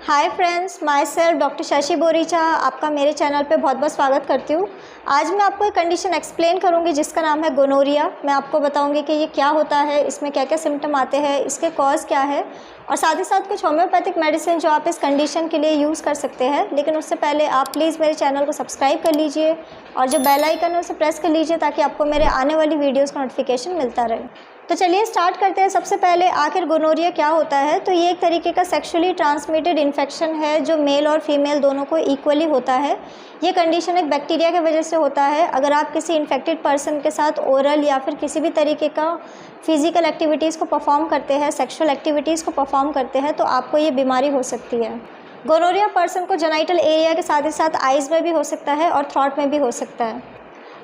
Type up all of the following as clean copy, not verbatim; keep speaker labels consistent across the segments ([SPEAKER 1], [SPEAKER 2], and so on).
[SPEAKER 1] Hi friends, my self doctor Shashi Boricha आपका मेरे channel पे बहुत बहुत स्वागत करती हूँ। आज मैं आपको एक कंडीशन एक्सप्लेन करूँगी जिसका नाम है गोनोरिया। मैं आपको बताऊँगी कि ये क्या होता है, इसमें क्या क्या सिम्टम आते हैं, इसके कॉज क्या है और साथ ही साथ कुछ होम्योपैथिक मेडिसिन जो आप इस कंडीशन के लिए यूज़ कर सकते हैं। लेकिन उससे पहले आप प्लीज़ मेरे चैनल को सब्सक्राइब कर लीजिए और जो बेल आइकन है उसे प्रेस कर लीजिए ताकि आपको मेरे आने वाली वीडियोज़ का नोटिफिकेशन मिलता रहे। तो चलिए स्टार्ट करते हैं। सबसे पहले आखिर गोनोरिया क्या होता है। तो ये एक तरीके का सेक्सुअली ट्रांसमिटेड इन्फेक्शन है जो मेल और फीमेल दोनों को इक्वली होता है। ये कंडीशन एक बैक्टीरिया की वजह से होता है। अगर आप किसी इन्फेक्टेड पर्सन के साथ ओरल या फिर किसी भी तरीके का फिजिकल एक्टिविटीज़ को परफॉर्म करते हैं, सेक्सुअल एक्टिविटीज़ को परफॉर्म करते हैं, तो आपको ये बीमारी हो सकती है। गोनोरिया पर्सन को जेनिटल एरिया के साथ ही साथ आइज़ में भी हो सकता है और थ्रॉट में भी हो सकता है।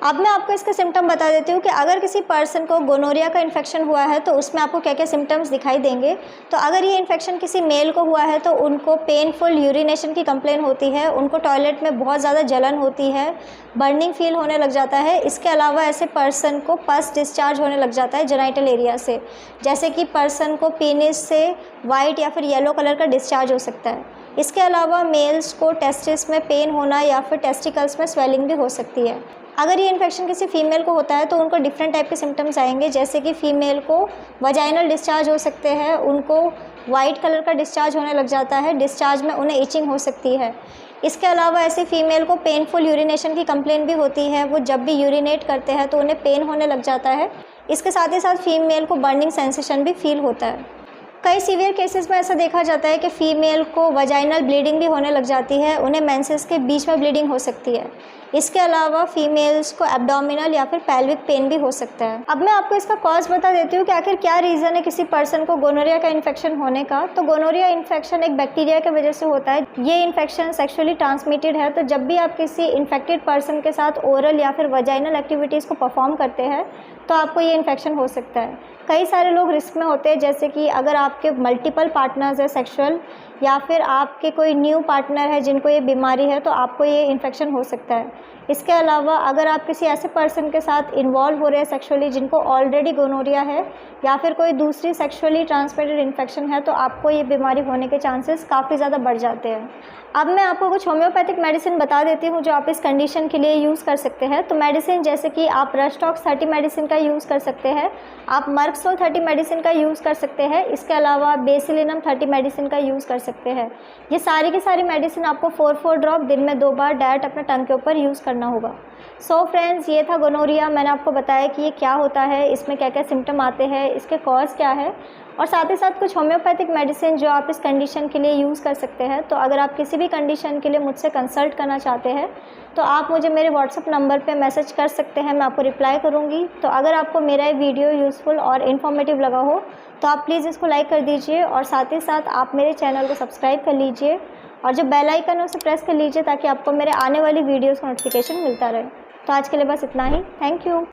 [SPEAKER 1] अब मैं आपको इसके सिम्टम बता देती हूँ कि अगर किसी पर्सन को गोनोरिया का इन्फेक्शन हुआ है तो उसमें आपको क्या क्या सिम्टम्स दिखाई देंगे। तो अगर ये इन्फेक्शन किसी मेल को हुआ है तो उनको पेनफुल यूरिनेशन की कंप्लेन होती है, उनको टॉयलेट में बहुत ज़्यादा जलन होती है, बर्निंग फील होने लग जाता है। इसके अलावा ऐसे पर्सन को पस डिस्चार्ज होने लग जाता है जेनिटल एरिया से, जैसे कि पर्सन को पेनिस से वाइट या फिर येलो कलर का डिस्चार्ज हो सकता है। इसके अलावा मेल्स को टेस्टिस में पेन होना या फिर टेस्टिकल्स में स्वेलिंग भी हो सकती है। अगर ये इन्फेक्शन किसी फीमेल को होता है तो उनको डिफरेंट टाइप के सिम्टम्स आएंगे, जैसे कि फ़ीमेल को वजाइनल डिस्चार्ज हो सकते हैं, उनको वाइट कलर का डिस्चार्ज होने लग जाता है, डिस्चार्ज में उन्हें इचिंग हो सकती है। इसके अलावा ऐसे फीमेल को पेनफुल यूरिनेशन की कंप्लेन भी होती है, वो जब भी यूरिनेट करते हैं तो उन्हें पेन होने लग जाता है। इसके साथ ही साथ फीमेल को बर्निंग सेंसेशन भी फील होता है। कई सीवियर केसेस में ऐसा देखा जाता है कि फ़ीमेल को वजाइनल ब्लीडिंग भी होने लग जाती है, उन्हें मेंसेस के बीच में ब्लीडिंग हो सकती है। इसके अलावा फीमेल्स को एब्डोमिनल या फिर पेल्विक पेन भी हो सकता है। अब मैं आपको इसका कॉज बता देती हूँ कि आखिर क्या रीज़न है किसी पर्सन को गोनोरिया का इन्फेक्शन होने का। तो गोनोरिया इन्फेक्शन एक बैक्टीरिया की वजह से होता है। ये इन्फेक्शन सेक्सुअली ट्रांसमिटेड है। तो जब भी आप किसी इन्फेक्टेड पर्सन के साथ ओरल या फिर वजाइनल एक्टिविटीज़ को परफॉर्म करते हैं तो आपको ये इन्फेक्शन हो सकता है। कई सारे लोग रिस्क में होते हैं, जैसे कि अगर आपके मल्टीपल पार्टनर्स है सेक्सुअल, या फिर आपके कोई न्यू पार्टनर है जिनको ये बीमारी है तो आपको ये इन्फेक्शन हो सकता है। इसके अलावा अगर आप किसी ऐसे पर्सन के साथ इन्वॉल्व हो रहे हैं सेक्सुअली जिनको ऑलरेडी गोनोरिया है या फिर कोई दूसरी सेक्सुअली ट्रांसमिटेड इन्फेक्शन है तो आपको ये बीमारी होने के चांसेस काफ़ी ज़्यादा बढ़ जाते हैं। अब मैं आपको कुछ होम्योपैथिक मेडिसिन बता देती हूँ जो आप इस कंडीशन के लिए यूज़ कर सकते हैं। तो मेडिसिन जैसे कि आप रस्टॉक्स 30 मेडिसिन का यूज़ कर सकते हैं, आप मर्कसोल 30 मेडिसिन का यूज़ कर सकते हैं। इसके अलावा बेसिलिनम 30 मेडिसिन का यूज़ कर सकते हैं। ये सारी की सारी मेडिसिन आपको 4 ड्रॉप दिन में 2 बार डायरेक्ट अपने टंग के ऊपर यूज़ करना होगा। सो फ्रेंड्स, ये था गोनोरिया। मैंने आपको बताया कि ये क्या होता है, इसमें क्या क्या सिम्टम आते हैं, इसके कॉज क्या है और साथ ही साथ कुछ होम्योपैथिक मेडिसिन जो आप इस कंडीशन के लिए यूज़ कर सकते हैं। तो अगर आप किसी भी कंडीशन के लिए मुझसे कंसल्ट करना चाहते हैं तो आप मुझे मेरे व्हाट्सअप नंबर पे मैसेज कर सकते हैं, मैं आपको रिप्लाई करूँगी। तो अगर आपको मेरा ये वीडियो यूज़फुल और इन्फॉर्मेटिव लगा हो तो आप प्लीज़ इसको लाइक कर दीजिए और साथ ही साथ आप मेरे चैनल को सब्सक्राइब कर लीजिए और जो बेल आइकन है उसे प्रेस कर लीजिए ताकि आपको मेरे आने वाली वीडियोज़ का नोटिफिकेशन मिलता रहे। तो आज के लिए बस इतना ही। Thank you.